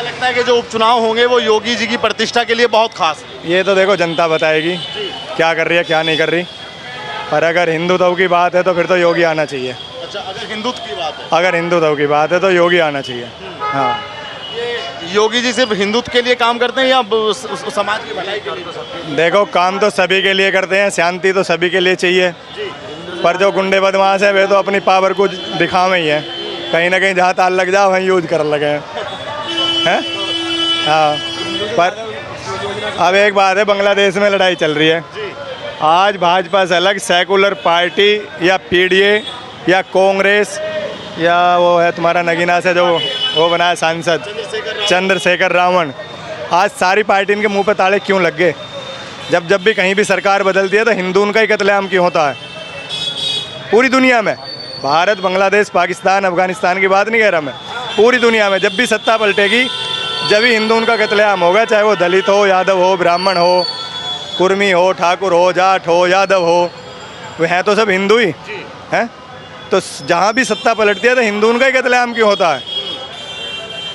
लगता है कि जो उपचुनाव होंगे वो योगी जी की प्रतिष्ठा के लिए बहुत खास है। ये तो देखो जनता बताएगी क्या कर रही है क्या नहीं कर रही। पर अगर हिंदुत्व की बात है तो फिर तो योगी आना चाहिए। अच्छा, अगर हिंदुत्व की बात है, अगर हिंदुत्व की बात है तो योगी आना चाहिए। हाँ, ये योगी जी सिर्फ हिंदुत्व के लिए काम करते हैं या समाज की भलाई के लिए? देखो काम तो सभी के लिए करते हैं, शांति तो सभी के लिए चाहिए। पर जो गुंडे बदमाश है वे तो अपनी पावर को दिखावे ही है। कहीं ना कहीं जहाँ ताल लग जाओ वहीं यूज कर लगे हैं। हाँ, पर अब एक बात है, बांग्लादेश में लड़ाई चल रही है। आज भाजपा से अलग सेकुलर पार्टी या पीडीए या कांग्रेस या वो है तुम्हारा नगीना से जो वो बनाया सांसद चंद्रशेखर रावण, आज सारी पार्टी इनके मुंह पे ताले क्यों लग गए? जब भी कहीं भी सरकार बदलती है तो हिंदू उनका ही कत्लेआम क्यों होता है? पूरी दुनिया में, भारत, बांग्लादेश, पाकिस्तान, अफगानिस्तान की बात नहीं कह रहा मैं, पूरी दुनिया में जब भी सत्ता पलटेगी जब ही हिंदू उनका कत्लेआम होगा, चाहे वो दलित हो, यादव हो, ब्राह्मण हो, कुर्मी हो, ठाकुर हो, जाट हो, यादव हो, वो हैं तो सब हिंदू ही हैं। तो जहाँ भी सत्ता पलटती है तो हिंदू उनका ही कत्लेआम क्यों होता है?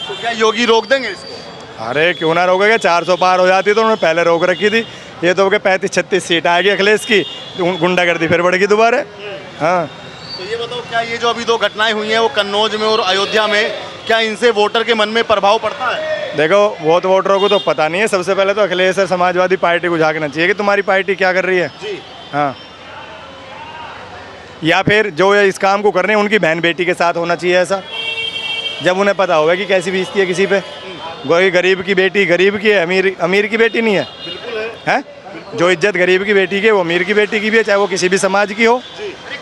तो क्या योगी रोक देंगे इसको? अरे क्यों ना रोकेंगे, 400 पार हो जाती तो उन्होंने पहले रोक रखी थी। ये तो कि 35-36 सीट आएगी अखिलेश की, गुंडागर्दी फिर बढ़ेगी दोबारा। हाँ, तो ये बताओ, क्या ये जो अभी दो घटनाएं हुई हैं वो कन्नौज में और अयोध्या में, क्या इनसे वोटर के मन में प्रभाव पड़ता है? देखो वो तो वोटरों को तो पता नहीं है। सबसे पहले तो अखिलेश और समाजवादी पार्टी को झांकना चाहिए कि तुम्हारी पार्टी क्या कर रही है। जी हाँ, या फिर जो इस काम को कर रहे हैं उनकी बहन बेटी के साथ होना चाहिए ऐसा, जब उन्हें पता होगा कि कैसी बीतती है किसी पे। कोई गरीब की बेटी गरीब की है, अमीर की बेटी नहीं है। बिल्कुल है। जो इज्जत गरीब की बेटी की है वो अमीर की बेटी की भी है, चाहे वो किसी भी समाज की हो।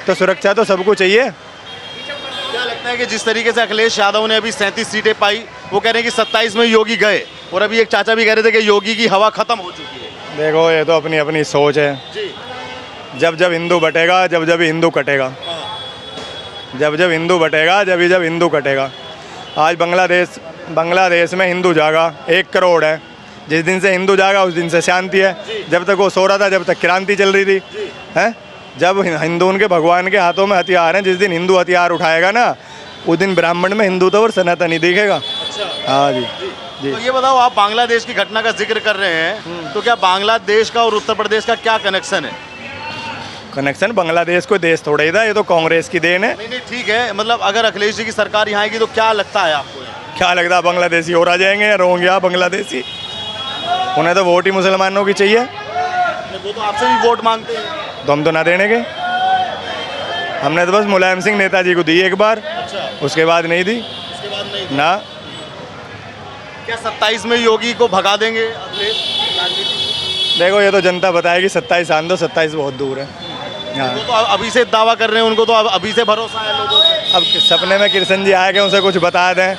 तो सुरक्षा तो सबको चाहिए। क्या लगता है कि जिस तरीके से अखिलेश यादव ने अभी 37 सीटें पाई, वो कह रहे हैं कि 27 में योगी गए, और अभी एक चाचा भी कह रहे थे कि योगी की हवा खत्म हो चुकी है। देखो ये तो अपनी अपनी सोच है। जी, जब हिंदू बटेगा जब हिंदू कटेगा। जब हिंदू बटेगा जब हिंदू कटेगा। आज बांग्लादेश में हिंदू जागा 1 करोड़ है। जिस दिन से हिंदू जागा उस दिन से शांति है। जब तक वो सो रहा था जब तक क्रांति चल रही थी हैं। जब हिंदू उनके भगवान के हाथों में हथियार हैं, जिस दिन हिंदू हथियार उठाएगा ना उस दिन ब्राह्मण में हिंदू तो और सनातनी दिखेगा। अच्छा, हाँ जी। तो ये बताओ, आप बांग्लादेश की घटना का जिक्र कर रहे हैं, तो क्या बांग्लादेश का और उत्तर प्रदेश का क्या कनेक्शन है? कनेक्शन बांग्लादेश को देश थोड़ा ही था, ये तो कांग्रेस की देन है। नहीं ठीक है, मतलब अगर अखिलेश जी की सरकार यहाँ आएगी तो क्या लगता है आपको? क्या लगता है बांग्लादेशी और आ जाएंगे या रोंगे आप बांग्लादेशी? उन्हें तो वोट ही मुसलमानों की चाहिए। वो तो आपसे भी वोट मांगते हैं। तो हम तो ना देने के। हमने तो बस मुलायम सिंह नेताजी को दी एक बार। अच्छा, उसके बाद नहीं दी। उसके बाद नहीं दी। ना। क्या 27 में योगी को भगा देंगे अखिलेश राजनीति? देखो ये तो जनता बताएगी। 27 आन दो, 27 बहुत दूर है। हाँ, वो तो अभी से दावा कर रहे हैं, उनको तो अभी से भरोसा है लोगों को। अब सपने में कृष्ण जी आएंगे, उनसे कुछ बता दें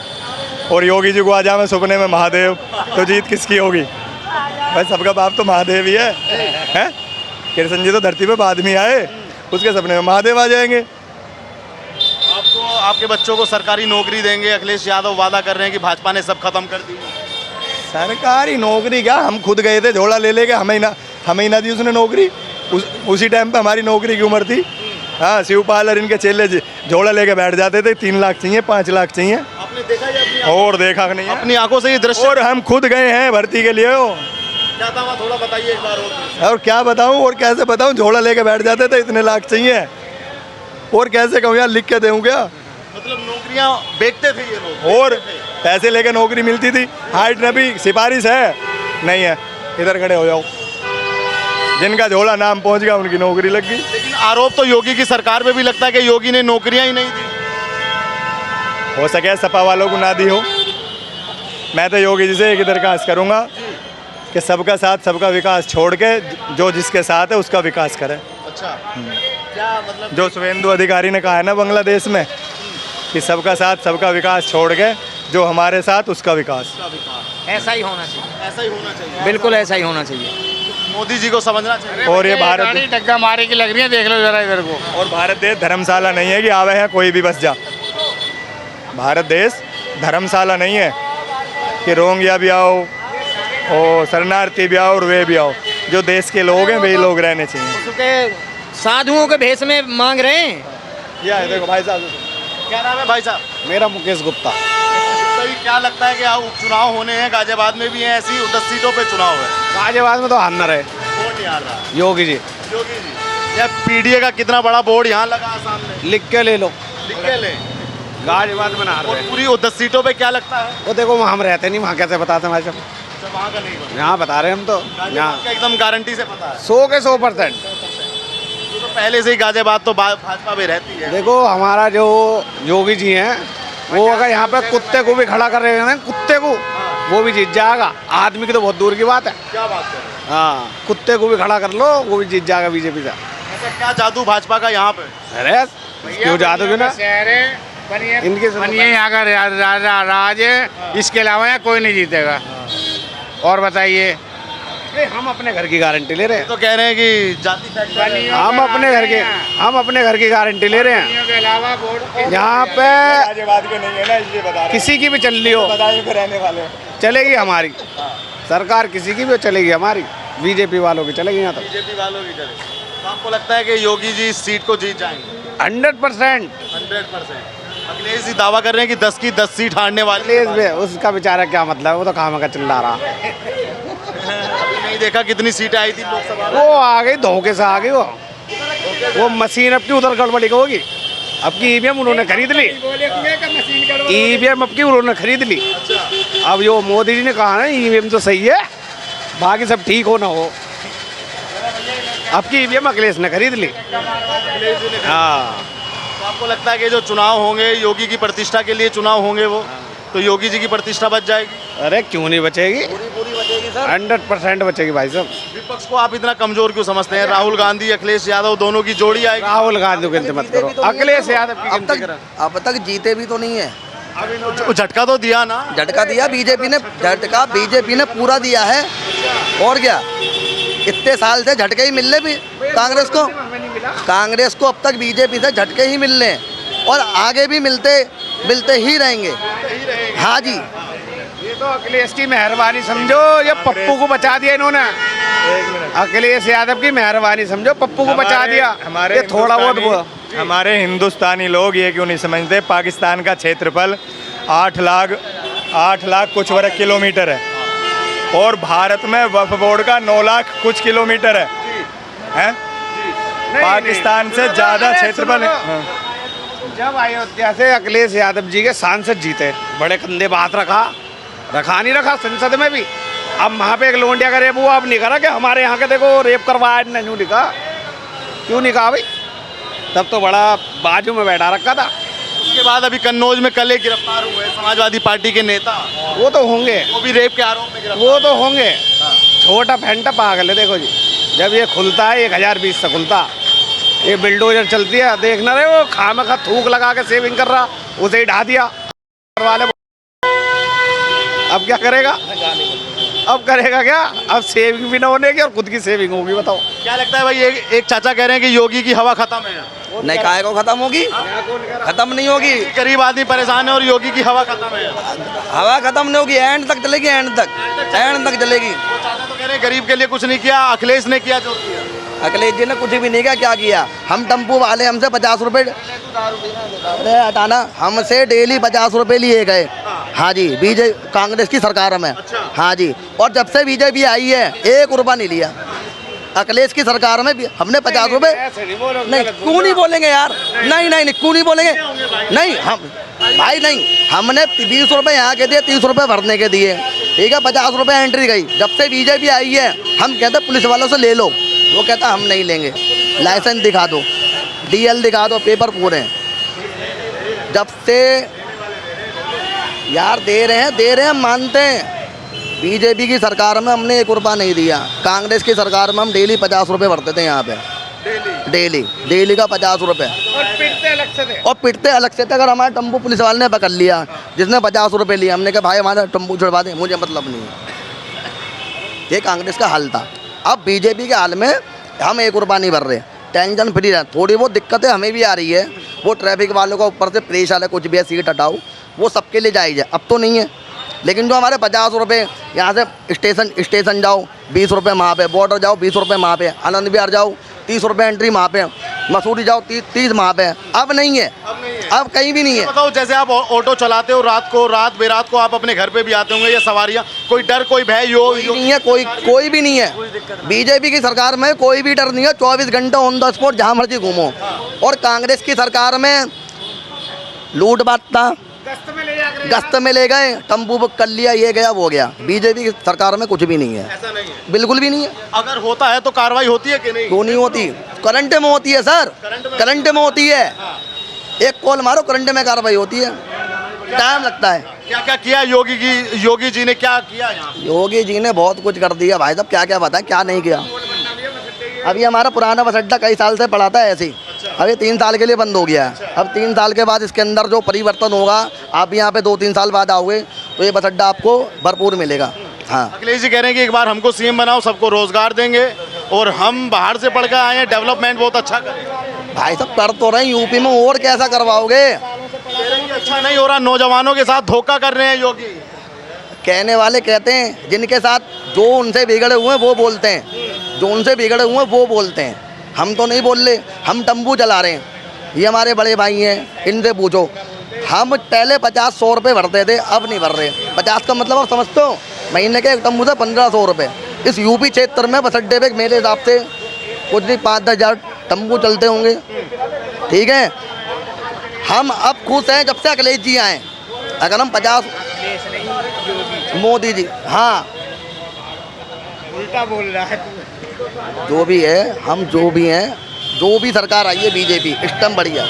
और योगी जी को आ जाए सपने में महादेव, तो जीत किसकी होगी? भाई सबका बाप तो महादेव ही है, हैं? कृष्ण जी तो धरती पे बाद में आए, उसके सपने में महादेव आ जाएंगे। आपको, आपके बच्चों को सरकारी नौकरी देंगे, अखिलेश यादव वादा कर रहे हैं कि भाजपा ने सब खत्म कर दी। सरकारी नौकरी क्या, हम खुद गए थे झोला ले लेके, हमें ही ना दी उसने नौकरी। उसी टाइम पे हमारी नौकरी की उम्र थी। हाँ, शिवपाल और इनके चेले झोला लेके बैठ जाते थे। 3 लाख चाहिए, 5 लाख चाहिए। आपने देखा है और देखा नहीं है अपनी आंखों से ये दृश्य? और हम खुद गए हैं भर्ती के लिए। क्या था वहाँ, थोड़ा बताइए एक बार। और क्या बताऊं और कैसे बताऊं? झोला लेके बैठ जाते थे, इतने लाख चाहिए, और कैसे कहूँ यार, लिख के दूं क्या? मतलब नौकरियां बेचते थे ये लोग, और पैसे लेके नौकरी मिलती थी। हाइट में भी सिफारिश है नहीं है, इधर खड़े हो जाओ। जिनका झोला नाम पहुंच गया उनकी नौकरी लग गई। लेकिन आरोप तो योगी की सरकार पे भी लगता है कि योगी ने नौकरियां ही नहीं दी। हो सके सपा वालों को ना दी हो। मैं तो योगी जी से एक दरखास्त करूंगा कि सबका साथ सबका विकास छोड़ के जो जिसके साथ है उसका विकास करे। अच्छा, क्या मतलब? जो शुभेंदु अधिकारी ने कहा है ना बांग्लादेश में कि सबका साथ सबका विकास छोड़ के जो हमारे साथ उसका विकास। ऐसा ही होना चाहिए। ऐसा ही होना चाहिए, बिल्कुल ऐसा ही होना चाहिए। मोदी जी को समझना चाहिए। और ये भारत टक्का मारे की लग रही है, देख लो जरा इधर को। और भारत देश धर्मशाला नहीं है कि आवे हैं कोई भी बस जा। भारत देश धर्मशाला नहीं है कि रोंगिया भी आओ और शरणार्थी भी आओ और वे भी आओ। जो देश के लोग हैं वही लोग रहने चाहिए। उसके साधुओं के भेष में मांग रहे हैं। यह है, देखो भाई साहब। क्या नाम है भाई साहब? मेरा मुकेश गुप्ता। तो भाई क्या लगता है कि उपचुनाव होने हैं गाजियाबाद में भी हैं, ऐसी 10 सीटों पे चुनाव है, गाजियाबाद में तो हार है कौन नहीं हार रहा? योगी जी। योगी जी। या पीडीए का कितना बड़ा बोर्ड यहाँ लगा है सामने, लिख के ले लो, लिख के ले। गाजियाबाद में ना हार और रहे। पूरी वो 10 सीटों पे क्या लगता है? वो देखो वहाँ हम रहते नहीं, वहाँ कैसे बताते हमारे सब, अच्छा, वहाँ का नहीं पता। यहाँ बता रहे हम तो। गाजियाबाद यहाँ का एकदम गारंटी से पता है। 100 के 100%। तो पहले से ही गाजियाबाद तो भाजपा में रहती है। देखो हमारा जो योगी जी हैं, वो अगर यहाँ पे कुत्ते को भी खड़ा कर रहे हैं, कुत्ते को, वो भी जीत जाएगा। आदमी की तो बहुत दूर की बात है। क्या बात कर रहे हैं? हाँ, कुत्ते को भी खड़ा कर लो, वो भी जीत जाएगा बीजेपी से। ऐसा क्या जादू भाजपा का यहाँ पे? अरे क्यों जादू क्यों ना, शहर है, इनके बनिए यहाँ का राज है, इसके अलावा यहाँ कोई नहीं जीतेगा। और बताइए, हम अपने घर की गारंटी ले रहे हैं। तो कह रहे हैं कि जाति फैक्टर हम अपने घर की गारंटी ले रहे हैं। के अलावा वोट यहाँ पे गाजियाबाद के नहीं है ना, इसलिए बता रहे किसी की भी चल रही हो, हैं रहने वाले। चलेगी हमारी सरकार, किसी की भी चलेगी हमारी, बीजेपी वालों की चलेगी यहाँ तो बीजेपी वालों की चले। तो आपको लगता है कि योगी जी इस सीट को जीत जाएंगे? 100%। 100%। अखिलेश जी दावा कर रहे हैं कि 10 की 10 सीट हारने वाले अखिलेश में उसका बेचारा क्या मतलब है, वो तो काम का चिल्ला रहा। अभी नहीं देखा कितनी सीटें आई थी लोकसभा में? वो आ गई धोखे से आ गई वो मशीन अब की उधर गड़बड़ी का होगी। अब की ईवीएम उन्होंने खरीद ली, ईवीएम अब की उन्होंने खरीद ली। अब जो मोदी जी ने कहा ना ईवीएम तो सही है, बाकी सब ठीक हो ना हो, अब की ईवीएम अखिलेश ने खरीद ली। हाँ, तो आपको लगता है कि जो चुनाव होंगे योगी की प्रतिष्ठा के लिए चुनाव होंगे वो, तो योगी जी की प्रतिष्ठा बच जाएगी? अरे क्यों नहीं बचेगी, पूरी बचेगी सर। 100% बचेगी भाई साहब। विपक्ष को आप इतना कमजोर क्यों समझते हैं? राहुल गांधी अखिलेश यादव दोनों की जोड़ी आएगी। राहुल गांधी को गिनती मत करो, अखिलेश यादव की गिनती करो। अब तक जीते भी तो नहीं है, झटका तो दिया ना, झटका दिया बीजेपी ने, झटका बीजेपी ने पूरा दिया है। और क्या, इतने साल से झटके ही मिल रहे भी कांग्रेस को अब तक बीजेपी से झटके ही मिल रहे हैं और आगे भी मिलते ही रहेंगे। हाँ जी, ये तो अखिलेश की मेहरबानी समझो, ये पप्पू को बचा दिया इन्होंने। अखिलेश यादव की मेहरबानी समझो, पप्पू को बचा दिया। हमारे ये थोड़ा बहुत हमारे हिंदुस्तानी लोग ये क्यों नहीं समझते, पाकिस्तान का क्षेत्रफल 8 लाख कुछ वर्ग किलोमीटर है और भारत में वक्फ बोर्ड का 9 लाख कुछ किलोमीटर है? पाकिस्तान से ज्यादा क्षेत्रफल है। जब अयोध्या से अखिलेश यादव जी के सांसद जीते, बड़े कंधे बात रखा नहीं रखा संसद में भी। अब वहाँ पे एक लोंडिया का रेप हुआ, अब नहीं करा कि हमारे यहाँ के देखो रेप करवाया, नहीं लिखा, क्यों नहीं कहा भाई? तब तो बड़ा बाजू में बैठा रखा था। उसके बाद अभी कन्नौज में कल एक गिरफ्तार हुए समाजवादी पार्टी के नेता, वो तो होंगे, वो भी रेप के आरोप में गिरफ्तार। वो तो होंगे। छोटा फैंटा पागल है, देखो जी, जब ये खुलता है 1020 से खुलता, ये बिल्डोजर चलती है, देखना रहे वो खामखा थूक लगा के सेविंग कर रहा, उसे ही ढा दिया वाले। अब क्या करेगा, अब करेगा क्या? अब सेविंग भी ना होने की और खुद की सेविंग होगी, बताओ क्या लगता है भाई? एक चाचा कह रहे हैं कि योगी की हवा खत्म है। नहीं, काहे को खत्म होगी? खत्म नहीं होगी, गरीब आदमी परेशान है और योगी की हवा खत्म है। हवा खत्म नहीं होगी, एंड तक चलेगी, एंड तक चलेगी। चाचा तो कह रहे हैं गरीब के लिए कुछ नहीं किया, अखिलेश ने किया जो किया। अखिलेश जी ने कुछ भी नहीं किया, क्या किया? हम टेम्पू वाले हमसे 50 रुपये, अरे हटाना, हमसे डेली 50 रुपये लिए गए। हाँ जी, कांग्रेस की सरकार में। हाँ जी, और जब से बीजेपी आई है 1 रुपया नहीं लिया। अखिलेश की सरकार में भी हमने 50 रुपये, नहीं क्यों नहीं बोलेंगे यार, नहीं क्यों नहीं बोलेंगे? नहीं हम भाई नहीं, हमने 20 रुपये यहाँ के दिए, 30 रुपये भरने के दिए, ठीक है, 50 रुपये एंट्री गई। जब से बीजेपी आई है हम कहते पुलिस वालों से ले लो, वो कहता हम नहीं लेंगे, लाइसेंस दिखा दो, DL दिखा दो, पेपर पूरे हैं। जब से यार दे रहे हैं मानते हैं। बीजेपी की सरकार में हमने 1 रुपया नहीं दिया, कांग्रेस की सरकार में हम डेली 50 रुपये भरते थे यहाँ पे, डेली का 50 रुपये, और पिटते अलग से थे। अगर हमारे टेम्पू पुलिस वाले ने पकड़ लिया जिसने 50 रुपये लिया, हमने कहा भाई हमारा टेम्पू छुड़वा दे, मुझे मतलब नहीं है। ये कांग्रेस का हाल था। अब बीजेपी के हाल में हम 1 रुपया नहीं भर रहे, टेंशन फ्री रहे। थोड़ी बहुत दिक्कतें हमें भी आ रही है, वो ट्रैफिक वालों का ऊपर से प्रेशर है, कुछ भी है, सीट हटाओ, वो सबके लिए जायज़ है। अब तो नहीं है, लेकिन जो हमारे 50 रुपये, यहाँ से स्टेशन जाओ 20 रुपये वहाँ पे, बॉर्डर जाओ 20 रुपये वहाँ पे, आनंद विहार जाओ 30 रुपये एंट्री वहाँ पे, मसूरी जाओ 30 वहाँ पे, अब नहीं है, अब कहीं भी नहीं है। बताओ, जैसे आप ऑटो चलाते हो रात को, रात बेरात को आप अपने घर पे भी आते होंगे, या सवारियां, कोई डर कोई भय कोई नहीं है, कोई भी नहीं है। बीजेपी की सरकार में कोई भी डर नहीं है, 24 घंटे ऑन द स्पॉट जहाँ मर्जी घूमो। और कांग्रेस की सरकार में लूट बांटता, गश्त में ले गए, तंबू बुक कर लिया, ये गया वो गया। बीजेपी की सरकार में कुछ भी नहीं है, ऐसा नहीं है। बिल्कुल भी नहीं है। अगर होता है तो कार्रवाई होती है कि नहीं? क्यों नहीं होती? करंट में होती है सर, करंट में होती है। एक कॉल मारो, करंट में कार्रवाई होती है, टाइम लगता है। क्या क्या किया योगी जी ने, क्या किया यहाँ? योगी जी ने बहुत कुछ कर दिया भाई साहब, क्या क्या बताएं, क्या नहीं किया। अभी हमारा पुराना बस अड्डा कई साल से पड़ा था ऐसे ही, अभी 3 साल के लिए बंद हो गया है। अब 3 साल के बाद इसके अंदर जो परिवर्तन होगा, आप यहाँ पे 2-3 साल बाद आओगे तो ये बस अड्डा आपको भरपूर मिलेगा। हाँ, अखिलेश जी कह रहे हैं कि एक बार हमको सीएम बनाओ, सबको रोजगार देंगे और हम बाहर से पढ़कर आए हैं, डेवलपमेंट बहुत अच्छा करें। भाई साहब कर तो रहे हैं यूपी में, और कैसा करवाओगे? अच्छा नहीं हो रहा, नौजवानों के साथ धोखा कर रहे हैं योगी। कहने वाले कहते हैं, जिनके साथ जो उनसे बिगड़े हुए हैं वो बोलते हैं, जो उनसे बिगड़े हुए हैं वो बोलते हैं। हम तो नहीं बोल रहे, हम तंबू चला रहे हैं, ये हमारे बड़े भाई हैं, इनसे पूछो। हम पहले 50-100 रुपये भरते थे, अब नहीं भर रहे। 50 का मतलब आप समझते हो, महीने के एक तंबू से 1500 रुपये। इस यूपी क्षेत्र में बस अड्डे पे मेरे हिसाब से कुछ नहीं 5-10 हज़ार तंबू चलते होंगे, ठीक है। हम अब खुश हैं जब से अखिलेश जी आए। अगर हम 50 मोदी जी, हाँ उल्टा बोल रहा है। जो भी है, हम जो भी हैं, जो भी सरकार आई है बीजेपी एकदम बढ़िया।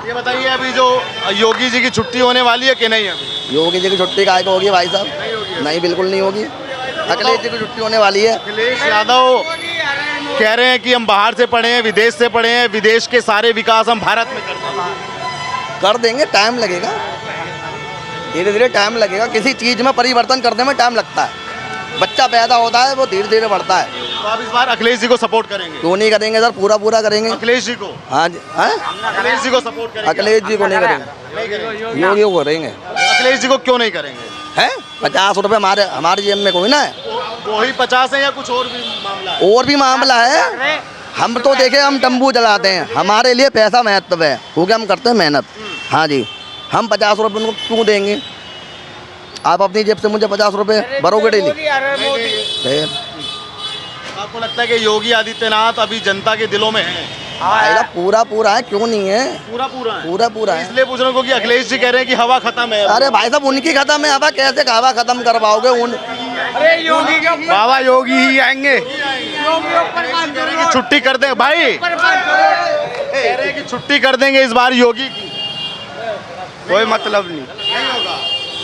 ये बताइए, अभी जो योगी जी की छुट्टी होने वाली है कि नहीं? अभी योगी जी की छुट्टी काहे को होगी भाई साहब? नहीं, बिल्कुल नहीं होगी। अखिलेश जी की छुट्टी होने वाली है। अखिलेश यादव कह रहे हैं कि हम बाहर से पढ़े हैं, विदेश से पढ़े हैं, विदेश के सारे विकास हम भारत में कर देंगे, टाइम लगेगा, धीरे धीरे टाइम लगेगा। किसी चीज़ में परिवर्तन करने में टाइम लगता है। बच्चा पैदा होता है, वो धीरे धीरे बढ़ता है। तो आप इस बार अखिलेश जी को सपोर्ट करेंगे? क्यों नहीं करेंगे सर, पूरा पूरा करेंगे। अखिलेश जी को? हाँ जी, हाँ, अखिलेश जी को सपोर्ट करेंगे? अखिलेश जी को नहीं करेंगे, योगी को करेंगे। अखिलेश जी को क्यों नहीं करेंगे? हैं 50 रुपये हमारे जेब में कोई ना है। वही 50 है या कुछ और भी मामला है? और भी मामला है। हम तो देखे, हम तंबू जलाते हैं, हमारे लिए पैसा महत्व है क्योंकि हम करते हैं मेहनत। हाँ जी, हम 50 रुपये उनको क्यों देंगे? आप अपनी जेब से मुझे 50 रुपये भरोगे डेली? आपको लगता है कि योगी आदित्यनाथ अभी जनता के दिलों में है? पूरा पूरा है, क्यों नहीं है? पूरा पूरा है। पूरा पूरा है। इसलिए पूछ रहा हूँ कि अखिलेश जी कह रहे हैं कि हवा खत्म है। अरे भाई साहब, उनकी खत्म है हवा, कैसे हवा खत्म करवाओगे? अरे योगी के बाबा योगी ही आएंगे। छुट्टी कर देंगे भाई, कह रहे हैं कि छुट्टी कर देंगे इस बार योगी की। कोई मतलब नहीं,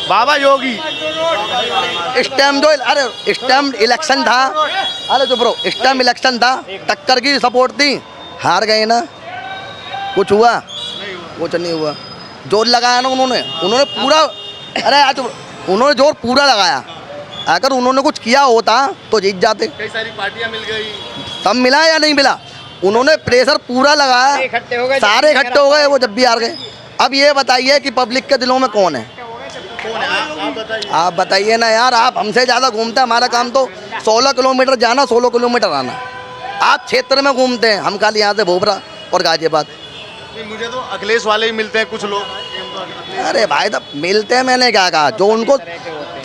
बाबा योगी। इस टाइम जो, अरे इस टाइम इलेक्शन था, अरे जो ब्रो, इस टाइम इलेक्शन था, टक्कर की सपोर्ट थी, हार गए ना। कुछ हुआ? कुछ नहीं हुआ। जोर लगाया ना उन्होंने पूरा, अरे आज उन्होंने जोर पूरा लगाया। अगर उन्होंने कुछ किया होता तो जीत जाते। कई सारी पार्टियां मिल गई, सब मिला या नहीं मिला? उन्होंने प्रेशर पूरा लगाया, सारे इकट्ठे हो गए, वो जब भी हार गए। अब ये बताइए कि पब्लिक के दिलों में कौन है? आप बताइए ना यार। आप हमसे ज़्यादा घूमते हैं, हमारा काम तो 16 किलोमीटर जाना, 16 किलोमीटर आना। आप क्षेत्र में घूमते हैं, हम खाली यहाँ से भोपरा और गाजियाबाद। मुझे तो अखिलेश वाले ही मिलते हैं कुछ लोग। अरे भाई साहब, मिलते हैं, मैंने क्या कहा? जो उनको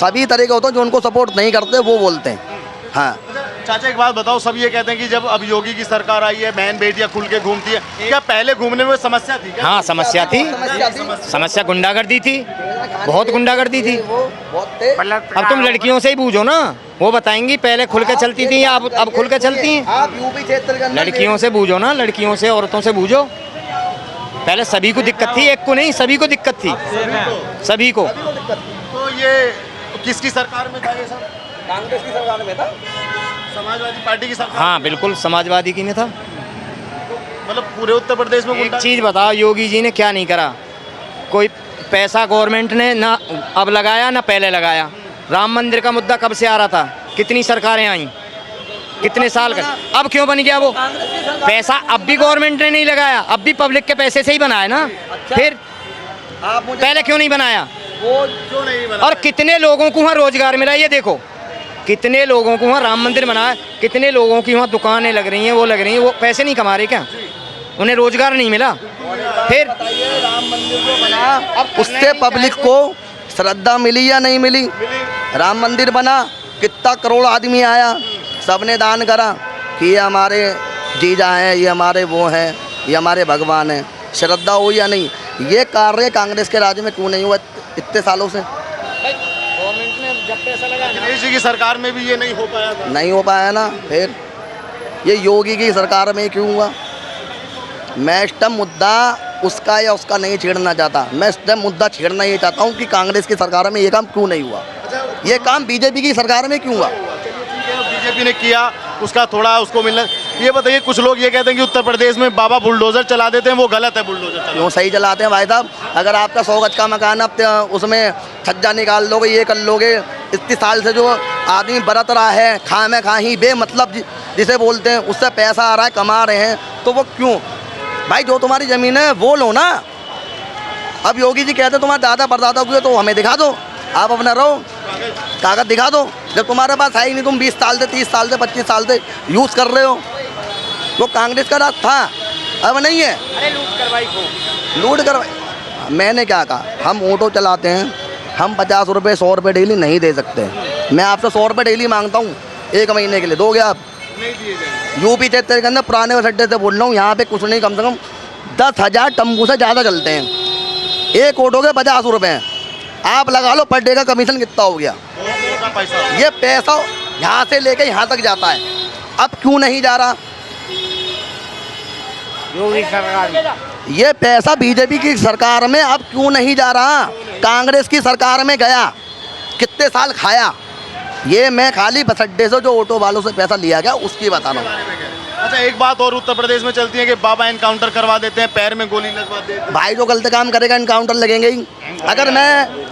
सभी तरह के होते हैं, जो उनको सपोर्ट नहीं करते वो बोलते हैं। हाँ चाचा, एक बात बताओ, सब ये कहते हैं कि जब अब योगी की सरकार आई है, बहन बेटियां खुल के घूमती है, क्या पहले घूमने में समस्या थी क्या? हाँ समस्या थी, समस्या गुंडागर्दी थी, बहुत गुंडागर्दी थी। अब तुम लड़कियों से ही पूछो ना, वो बताएंगी पहले खुल के चलती थी या अब खुल के चलती हैं। आप यूपी क्षेत्र के लड़कियों से पूछो ना, लड़कियों से, औरतों से पूछो। पहले सभी को दिक्कत थी, एक को नहीं, सभी को दिक्कत थी, सभी को। तो ये किसकी सरकार में था ये सब? कांग्रेस की सरकार में था, समाजवादी पार्टी की सरकार। हाँ बिल्कुल, समाजवादी की में था। मतलब पूरे उत्तर प्रदेश में एक चीज़ बताओ, योगी जी ने क्या नहीं करा? कोई पैसा गवर्नमेंट ने ना अब लगाया ना पहले लगाया। राम मंदिर का मुद्दा कब से आ रहा था? कितनी सरकारें आई, कितने साल का, अब क्यों बन गया वो पैसा? अब भी गवर्नमेंट ने नहीं लगाया, अब भी पब्लिक के पैसे से ही बनाया ना। फिर पहले क्यों नहीं बनाया? वो क्यों नहीं बना? और कितने लोगों को वहाँ रोजगार मिला, ये देखो। कितने लोगों को वहाँ राम मंदिर बनाया, कितने लोगों की वहाँ दुकानें लग रही हैं, वो लग रही हैं, वो पैसे नहीं कमा रहे क्या? उन्हें रोजगार नहीं मिला। फिर बताइए, राम मंदिर जो बना उससे पब्लिक को श्रद्धा मिली या नहीं मिली? राम मंदिर बना, कितना करोड़ आदमी आया, सबने दान करा कि ये हमारे जीजा हैं, ये हमारे वो हैं, ये हमारे भगवान हैं। श्रद्धा हो या नहीं? ये कार्य कांग्रेस के राज्य में क्यों नहीं हुआ इतने सालों से? गवर्नमेंट ने जब पैसा लगाया ना, अखिलेश जी की सरकार में भी ये नहीं हो पाया था। नहीं हो पाया ना। फिर ये योगी की सरकार में क्यों हुआ? मैं इस टाइम मुद्दा उसका या उसका नहीं छेड़ना चाहता, मैं इस टाइम मुद्दा छेड़ना ये चाहता हूँ कि कांग्रेस की सरकार में ये काम क्यों नहीं हुआ, ये काम बीजेपी की सरकार में क्यों हुआ? बीजेपी ने किया, उसका थोड़ा उसको मिलना। ये बताइए, कुछ लोग ये कहते हैं कि उत्तर प्रदेश में बाबा बुलडोजर चला देते हैं, वो गलत है बुलडोजर चलाना। क्यों सही चलाते हैं भाई साहब? अगर आपका 100 गज का मकान अब उसमें छज्जा निकाल लोगे, ये कर लोगे, इतने साल से जो आदमी बरत रहा है, खामे खाही बेमतलब जिसे बोलते हैं, उससे पैसा आ रहा है, कमा रहे हैं, तो वो क्यों? भाई जो तुम्हारी ज़मीन है वो लो ना। अब योगी जी कहते हैं तुम्हारे दादा परदादा हुए, तो हमें दिखा दो, आप अपना रहो, कागज़ दिखा दो। जब तुम्हारे पास है ही नहीं, तुम 20 साल से 30 साल से 25 साल से यूज़ कर रहे हो, वो कांग्रेस का राज था, अब नहीं है। अरे लूट करवाई को लूट करवाई। मैंने क्या कहा? हम ऑटो चलाते हैं, हम 50 रुपये 100 रुपये डेली नहीं दे सकते। मैं आपसे 100 रुपये डेली मांगता हूँ 1 महीने के लिए, दोगे आप? यूपी क्षेत्र के अंदर पुराने बस अड्डे से बोल रहा हूँ, यहाँ पे कुछ नहीं, कम से कम 10,000 टम्पू से ज़्यादा चलते हैं। एक ऑटो के 50 रुपये हैं, आप लगा लो पर डे का कमीशन कितना हो गया? ये पैसा यहाँ से लेके यहाँ तक जाता है, अब क्यों नहीं जा रहा? योगी सरकार में ये पैसा बीजेपी की सरकार में अब क्यों नहीं जा रहा? कांग्रेस की सरकार में गया, कितने साल खाया? ये मैं खाली बस अड्डे से जो ऑटो वालों से पैसा लिया गया उसकी बता रहा हूँ। अच्छा, एक बात और उत्तर प्रदेश में चलती है कि बाबा एनकाउंटर करवा देते हैं, पैर में गोली लगवा देते हैं। भाई जो गलत काम करेगा इनकाउंटर लगेंगे ही।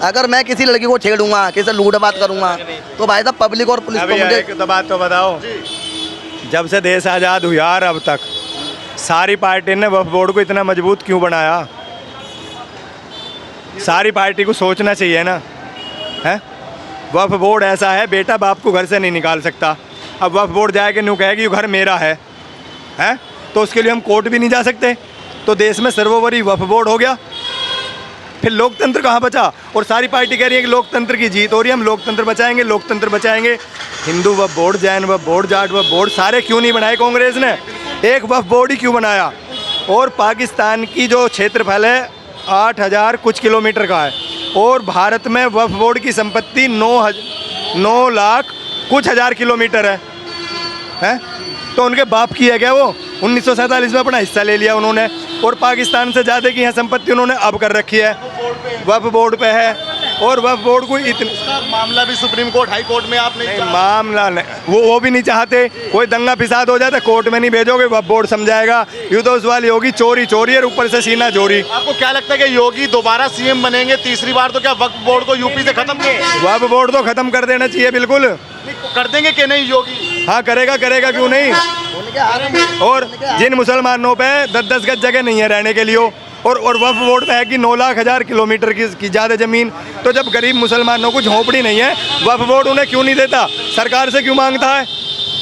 अगर मैं किसी लड़की को छेड़ूंगा, किसी से लूट बात करूंगा, तो भाई साहब पब्लिक और पुलिस को अभी मुझे एक तो बात तो बताओ, जब से देश आज़ाद हुआ यार अब तक सारी पार्टी ने वक्फ बोर्ड को इतना मजबूत क्यों बनाया? सारी पार्टी को सोचना चाहिए ना, है? वक्फ बोर्ड ऐसा है, बेटा बाप को घर से नहीं निकाल सकता। अब वक्फ बोर्ड जाएगा न्यू कहेगी ये घर मेरा है, तो उसके लिए हम कोर्ट भी नहीं जा सकते। तो देश में सर्वोपरि वक्फ बोर्ड हो गया, फिर लोकतंत्र कहाँ बचा? और सारी पार्टी कह रही है कि लोकतंत्र की जीत हो रही है, हम लोकतंत्र बचाएंगे, लोकतंत्र बचाएंगे। हिंदू वक्फ बोर्ड, जैन वक्फ बोर्ड, जाट वक्फ बोर्ड सारे क्यों नहीं बनाए कांग्रेस ने? एक वक्फ बोर्ड ही क्यों बनाया? और पाकिस्तान की जो क्षेत्रफल है 8,000 कुछ किलोमीटर का है, और भारत में वक्फ बोर्ड की संपत्ति 9 लाख कुछ हज़ार किलोमीटर है? तो उनके बाप की है क्या वो? 1947 में अपना हिस्सा ले लिया उन्होंने, और पाकिस्तान से ज़्यादा की यहाँ संपत्ति उन्होंने अब कर रखी है, वक्फ बोर्ड पे है। और वक्फ बोर्ड को इतना मामला भी सुप्रीम कोर्ट, हाई कोर्ट में आप नहीं मामला नहीं, वो भी नहीं चाहते। कोई दंगा फिसाद हो जाता कोर्ट में नहीं भेजोगे, वक्फ बोर्ड समझाएगा। ये तो उस वाली होगी चोरी चोरी और ऊपर से सीना चोरी। आपको क्या लगता है कि योगी दोबारा सीएम बनेंगे तीसरी बार, तो क्या वक्फ बोर्ड को यूपी से खत्म वक्फ बोर्ड तो खत्म कर देना चाहिए बिल्कुल। कर देंगे कि नहीं योगी? हाँ करेगा क्यों नहीं। और जिन मुसलमानों पे 10-10 गज जगह नहीं है रहने के लिए, और वक्फ बोर्ड पे है कि 9 लाख हज़ार किलोमीटर की ज़्यादा ज़मीन, तो जब गरीब मुसलमानों को झोंपड़ी नहीं है, वक्फ बोर्ड उन्हें क्यों नहीं देता? सरकार से क्यों मांगता है?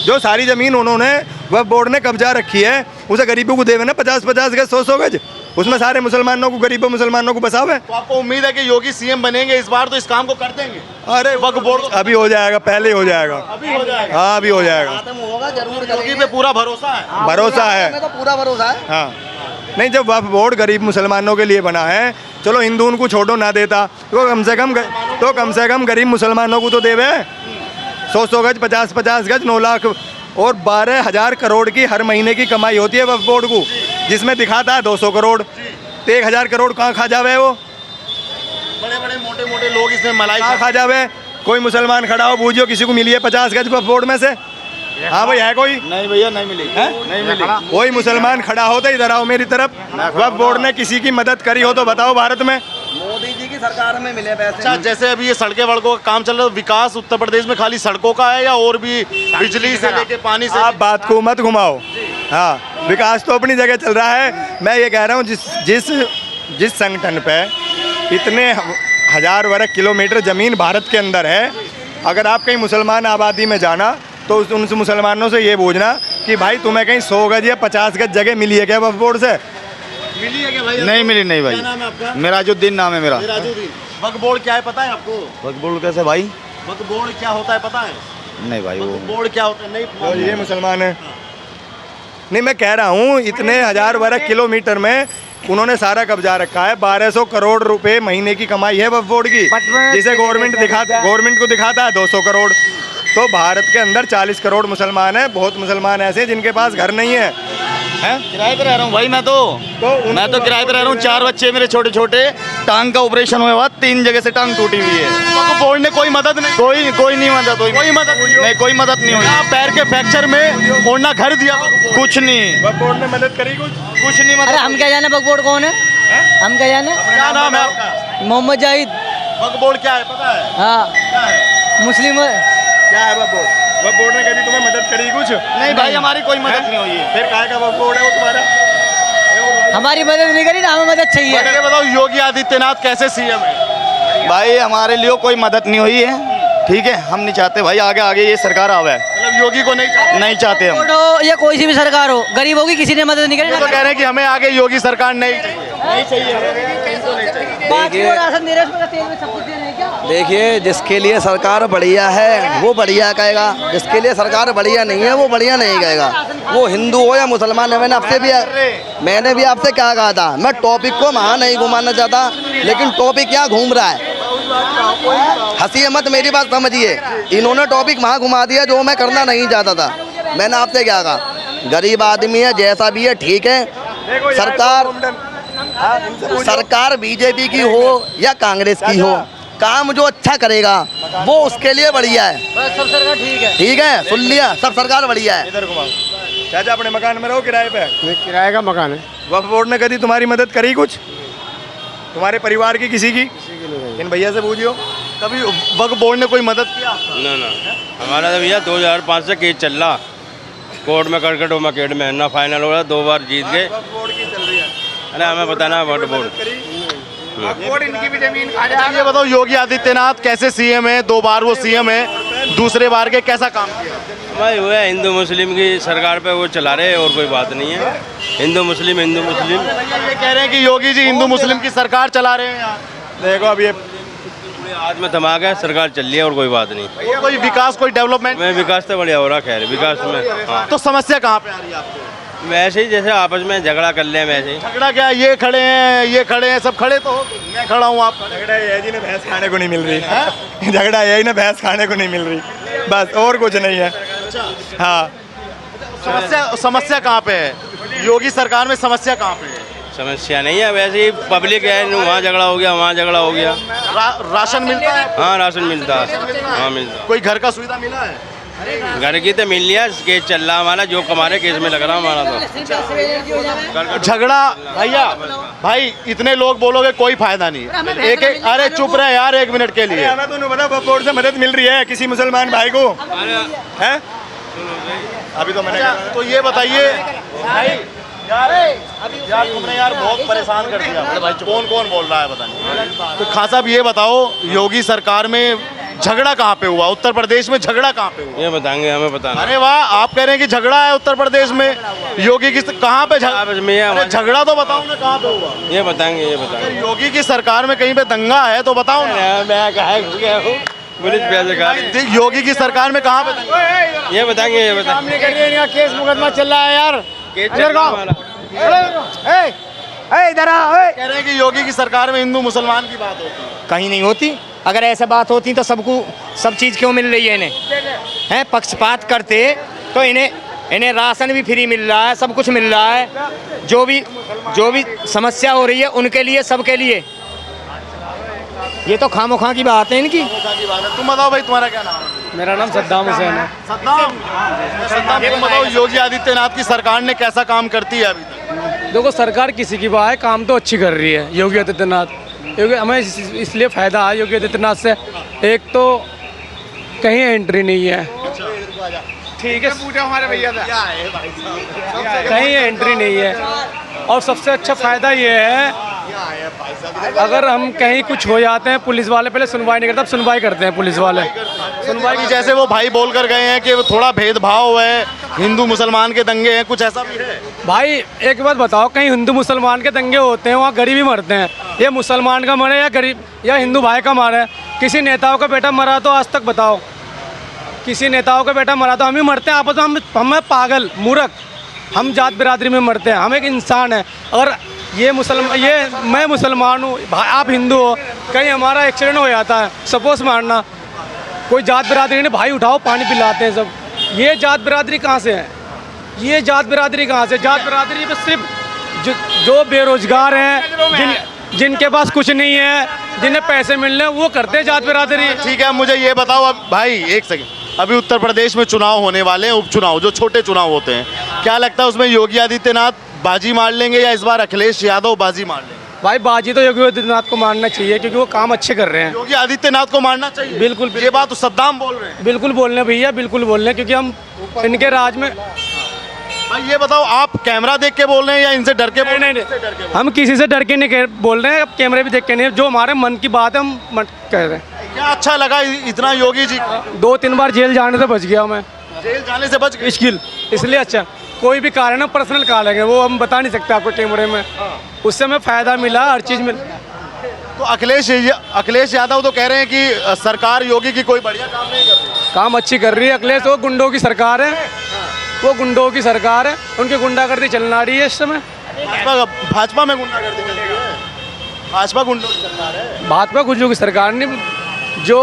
जो सारी ज़मीन उन्होंने वक्फ बोर्ड ने कब्जा रखी है, उसे गरीबों को देवे ना 50-50 गज 100-100 गज, उसमें सारे मुसलमानों को, गरीबों मुसलमानों को बसावे। तो आपको उम्मीद है कि योगी सीएम बनेंगे इस बार, तो इस काम को कर देंगे? अरे वक्फ बोर्ड अभी हो जाएगा, पहले ही हो जाएगा। अभी हो जाएगा? हाँ अभी हो जाएगा, होगा जरूर। योगी पे पूरा भरोसा है? भरोसा है, तो पूरा भरोसा है। हाँ नहीं, जब वक्फ बोर्ड गरीब मुसलमानों के लिए बना है, चलो हिंदू उनको छोड़ो ना देता, तो कम से कम गरीब मुसलमानों को तो देवे। 100-100 गज, 50-50 गज, 9 लाख और 12,000 करोड़ की हर महीने की कमाई होती है वक्फ बोर्ड को, जिसमें दिखाता है 200 करोड़, तो 1,000 करोड़ कहाँ खा जावे? वो बड़े बड़े मोटे मोटे लोग इसमें मलाई कहाँ खा जावे? कोई मुसलमान खड़ा हो, बूझियो किसी को मिली है 50 गज वक्फ बोर्ड में से? हाँ भाई है कोई? नहीं भैया, नहीं मिली है? नहीं मिली। कोई मुसलमान खड़ा हो तो इधर आओ मेरी तरफ। वक्फ बोर्ड ने किसी की मदद करी हो तो बताओ भारत में? मोदी जी की सरकार में मिले पैसे। अच्छा, जैसे अभी ये सड़कें वड़कों का काम चल रहा है, विकास उत्तर प्रदेश में खाली सड़कों का है या और भी बिजली से लेके पानी से? आप बात को मत घुमाओ। हाँ विकास तो अपनी जगह चल रहा है। मैं ये कह रहा हूँ जिस संगठन पे इतने 1000 वर्ग किलोमीटर ज़मीन भारत के अंदर है, अगर आप कहीं मुसलमान आबादी में जाना तो उन मुसलमानों से ये पूछना कि भाई तुम्हें कहीं 100 गज या 50 गज जगह मिली है क्या वक्फ बोर्ड से? मिली है क्या भाई? नहीं मिली नहीं भाई। क्या नाम है आपका? मिराजुद्दीन नाम है मेरा। मिराजुद्दीन। वक्फ बोर्ड क्या है पता है आपको? वक्फ बोर्ड कैसे भाई? वक्फ बोर्ड क्या होता है पता है? नहीं भाई वो वक्फ बोर्ड क्या होता है नहीं तो ये मुसलमान है। नहीं मैं कह रहा हूँ इतने हजार वर्ग किलोमीटर में उन्होंने सारा कब्जा रखा है। 1200 करोड़ रुपए महीने की कमाई है वक्फ बोर्ड की, जिसे गवर्नमेंट को दिखाता है 200 करोड़। तो भारत के अंदर 40 करोड़ मुसलमान हैं। बहुत मुसलमान ऐसे हैं जिनके पास घर नहीं है, हैं? किराए पे रह रहा हूँ भाई मैं तो किराए पे रह रहा हूँ। 4 बच्चे मेरे छोटे छोटे। टांग का ऑपरेशन हुआ हुआ, 3 जगह से टांग टूटी हुई है। वक्फ बोर्ड ने कोई मदद नहीं, कोई नहीं मदद हुई। कोई मदद नहीं, कोई मदद नहीं हुई। यहाँ पैर के फ्रैक्चर में ओढ़ना घर दिया वक्फ बोर्ड। कुछ नहीं, वक्फ बोर्ड ने मदद करी कुछ नहीं अरे मदद। हम क्या जाने वक्फ बोर्ड कौन है? हम क्या जाने? क्या नाम है आपका? मोहम्मद जाहिद। वक्फ बोर्ड क्या है पता है? हाँ, क्या है? मुस्लिम है। क्या है वक्फ बोर्ड? वक्फ बोर्ड ने कभी तुम्हें मदद करी कुछ? नहीं भाई हमारी कोई मदद नहीं हुई है। फिर काय का वक्फ बोर्ड है वो तुम्हारा? हमारी मदद नहीं करी ना, हमें मदद चाहिए। ये बताओ योगी आदित्यनाथ कैसे सीएम है? भाई हमारे लिए कोई मदद नहीं हुई है, ठीक है। हम नहीं चाहते भाई आगे ये सरकार आवे। मतलब योगी को नहीं चाहते हम। वोट हो या कोई सी भी सरकार हो, गरीबों की किसी ने मदद नहीं ये तो करी। कह रहे हैं कि हमें आगे योगी सरकार नहीं चाहिए। बाकी वो राशन दे रहे हैं, उसमें तेल में सब कुछ दे रहे हैं क्या? देखिए जिसके लिए सरकार बढ़िया है वो बढ़िया कहेगा, जिसके लिए सरकार बढ़िया नहीं है वो बढ़िया नहीं कहेगा। वो हिंदू हो या मुसलमान है। मैंने भी आपसे क्या कहा था, मैं टॉपिक को वहाँ नहीं घुमाना चाहता, लेकिन टॉपिक यहाँ घूम रहा है। हंसी मत, मेरी बात समझिए। इन्होंने टॉपिक वहाँ घुमा दिया जो मैं करना नहीं चाहता था। मैंने आपसे क्या कहा, गरीब आदमी है जैसा भी है ठीक है। सरकार बीजेपी की हो या कांग्रेस की हो, काम जो अच्छा करेगा वो उसके लिए बढ़िया है। सब सरकार ठीक है। ठीक है, सुन लिया, सब सरकार बढ़िया है। इधर घुमाओ। चाचा अपने मकान में रहो किराए पे? किराए का मकान है। वक्फ बोर्ड ने कभी तुम्हारी मदद करी कुछ? तुम्हारे परिवार की किसी की? इन भैया से पूछियो। कभी वक्फ बोर्ड ने कोई मदद किया? ना हमारा तो भैया 2005 से केस चल रहा कोर्ट में, करकट मार्केट में ना फाइनल हो रहा, 2 बार जीत गए। वक्फ बोर्ड की चल रही है। अरे हमें बताना है वक्फ बोर्ड। बोर्ड इनकी भी जमीन खा जाएगा। ये बताओ योगी आदित्यनाथ कैसे सीएम है? 2 बार वो सीएम है, दूसरे बार के कैसा काम किया? भाई वो है हिंदू मुस्लिम की सरकार पे वो चला रहे, और कोई बात नहीं है। हिंदू मुस्लिम ये कह रहे हैं कि योगी जी हिंदू मुस्लिम की सरकार चला रहे हैं यहाँ। देखो अब ये पूरे हाथ में धमाक है, सरकार चल रही है और कोई बात नहीं। कोई विकास, कोई डेवलपमेंट? मैं विकास तो बढ़िया हो रहा, खैर विकास में। हाँ तो समस्या कहाँ पे आ रही है आपको? वैसे ही जैसे आपस में झगड़ा कर ले, वैसे ही झगड़ा क्या, ये खड़े हैं, सब खड़े तो हो, मैं खड़ा हूँ, आप खड़े। झगड़ा ये है जी ने भैंस खाने को नहीं मिल रही। झगड़ा यही ना भैंस खाने को नहीं मिल रही, बस और कुछ नहीं है। हाँ समस्या कहाँ पे है? योगी सरकार में समस्या कहाँ पे है? समस्या नहीं है, वैसे ही पब्लिक है, वहाँ झगड़ा हो गया, वहाँ झगड़ा हो गया। राशन मिलता है? हाँ राशन मिलता है, हाँ मिलता कोई घर का सुविधा मिला है? है। घर की तो मिल लिया, केस चल रहा हमारा, जो हमारे केस में लग रहा हमारा तो। झगड़ा भैया, भाई इतने लोग बोलोगे कोई फायदा नहीं। एक अरे चुप रहे यार 1 मिनट के लिए। हमें तो पता वक्फ बोर्ड से मदद मिल रही है किसी मुसलमान भाई को, है? अभी तो मैंने तो ये बताइए भाई, यार तुमने यार बहुत परेशान कर दिया भाई। कौन बोल रहा है पता नहीं। तो खान साहब ये बताओ, योगी सरकार में झगड़ा कहाँ पे हुआ? उत्तर प्रदेश में झगड़ा कहाँ पे हुआ? ये बताएंगे, हमें बताना। अरे वाह, आप कह रहे हैं कि झगड़ा है उत्तर प्रदेश में। योगी की कहाँ पे झगड़ा तो बताओ ना, कहाँ पे हुआ? ये बताएंगे, ये बताएंगे। योगी की सरकार में कहीं पे दंगा है तो बताओ ना। मैं कहा गया हूँ पुलिस पैसे खा रही। योगी की सरकार में कहाँ पे दंगा? ये बताएंगे, ये बताएंगे। केस मुकदमा चल रहा है यार। इधर कह रहे हैं कि योगी की सरकार में हिंदू मुसलमान की बात होती है। कहीं नहीं होती। अगर ऐसे बात होती तो सबको सब चीज़ क्यों मिल रही है इन्हें? हैं पक्षपात करते तो इन्हें राशन भी फ्री मिल रहा है, सब कुछ मिल रहा है। जो भी समस्या हो रही है उनके लिए, सबके लिए। ये तो खामोखा की बात है इनकी। तुम बताओ भाई, तुम्हारा क्या नाम है? मेरा नाम सद्दाम हुसैन है। सद्दाम, तुम बताओ योगी आदित्यनाथ की सरकार ने कैसा काम करती है अभी तक? देखो सरकार किसी की बात है, काम तो अच्छी कर रही है योगी आदित्यनाथ। क्योंकि हमें इसलिए फ़ायदा है योगी आदित्यनाथ से, एक तो कहीं एंट्री नहीं है, ठीक है, पूछा हमारे भैया था। कहीं एंट्री नहीं है। और सबसे अच्छा फ़ायदा ये है, अगर हम कहीं कुछ हो जाते हैं, पुलिस वाले पहले सुनवाई नहीं करते, अब सुनवाई करते हैं पुलिस वाले। सुनवाई की, जैसे वो भाई बोल कर गए हैं कि थोड़ा भेदभाव है, हिंदू मुसलमान के दंगे हैं, कुछ ऐसा भी है? भाई एक बात बताओ, कहीं हिंदू मुसलमान के दंगे होते हैं, वहाँ गरीब ही मरते हैं। ये मुसलमान का मरे या गरीब या हिंदू भाई का मारे। किसी नेताओं का बेटा मरा तो आज तक बताओ, किसी नेताओं का बेटा मरा तो हम ही मरते हैं आपस में। हम पागल मूर्ख, हम जात बिरादरी में मरते हैं। हम एक इंसान है। अगर ये मैं मुसलमान हूँ, आप हिंदू हो, कहीं हमारा एक्सीडेंट हो जाता है, सपोज मारना, कोई जात बिरादरी ने भाई उठाओ पानी पिलाते हैं सब। ये जात बिरादरी कहाँ से है? ये जात बिरादरी कहाँ से? जात बिरादरी में सिर्फ जो बेरोजगार हैं, जिनके पास कुछ नहीं है, जिन्हें पैसे मिल रहे हैं, वो करते हैं जात बिरादरी। ठीक है, मुझे ये बताओ अब भाई, एक सेकंड, अभी उत्तर प्रदेश में चुनाव होने वाले हैं, उपचुनाव, जो छोटे चुनाव होते हैं, क्या लगता है उसमें योगी आदित्यनाथ बाजी मार लेंगे या इस बार अखिलेश यादव बाजी मार लेंगे? भाई बाजी तो योगी आदित्यनाथ को मारना चाहिए, क्योंकि वो काम अच्छे कर रहे हैं। योगी आदित्यनाथ को मारना चाहिए? बिल्कुल, ये बात तो सद्दाम बोल रहे हैं। बिल्कुल बोल रहे हैं भैया, बिल्कुल बोल रहे हैं, क्योंकि हम इनके राज में। भाई ये बताओ, आप कैमरा देख के बोल रहे हैं या इनसे डर के बोल रहे हैं? नहीं, हम किसी से डर के नहीं बोल रहे हैं, अब कैमरे भी देख के नहीं, जो हमारे मन की बात है हम कह रहे हैं। क्या अच्छा लगा इतना योगी जी? 2-3 बार जेल जाने से बच गया मैं। जेल जाने से बच गए? इसलिए अच्छा, कोई भी कारण है, पर्सनल कारण है, वो हम बता नहीं सकते आपको कैमरे में। उससे हमें फ़ायदा मिला, हर चीज़ मिल। तो अखिलेश यादव तो कह रहे हैं कि सरकार योगी की कोई बढ़िया काम नहीं कर रही। काम अच्छी कर रही है अखिलेश, वो गुंडों की सरकार है, वो गुंडों की सरकार है, उनकी गुंडागर्दी चलना रही है इस समय। भाजपा में गुंडागर्दी चल रही है? भाजपा गुंडों की सरकार है? भाजपा गुंडों की सरकार नहीं, जो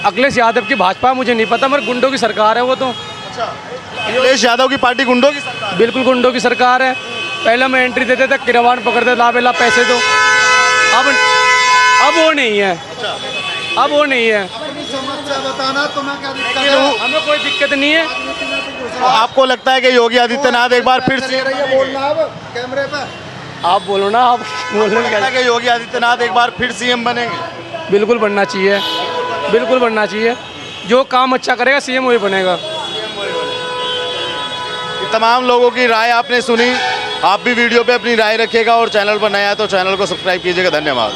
अखिलेश यादव की भाजपा मुझे नहीं पता, मगर गुंडों की सरकार है वो तो। अच्छा, अखिलेश यादव की पार्टी गुंडों की सरकार? बिल्कुल गुंडों की सरकार है। पहले मैं एंट्री देते थे, किरवान पकड़ते, ला बेला पैसे दो। अब वो नहीं है। अब वो नहीं है। बताना तुम्हें क्या दिक्कत है? हमें कोई दिक्कत नहीं है। तो आपको लगता है कि योगी आदित्यनाथ एक बार फिर से बोलना अब कैमरे पे? आप बोलो ना, आप बोलो लगता है कि योगी आदित्यनाथ एक बार फिर सीएम बनेंगे? बिल्कुल बनना चाहिए, बिल्कुल बनना चाहिए। जो काम अच्छा करेगा सीएम वही बनेगा। तमाम लोगों की राय आपने सुनी। आप भी वीडियो पे अपनी राय रखिएगा और चैनल पर नया है तो चैनल को सब्सक्राइब कीजिएगा। धन्यवाद।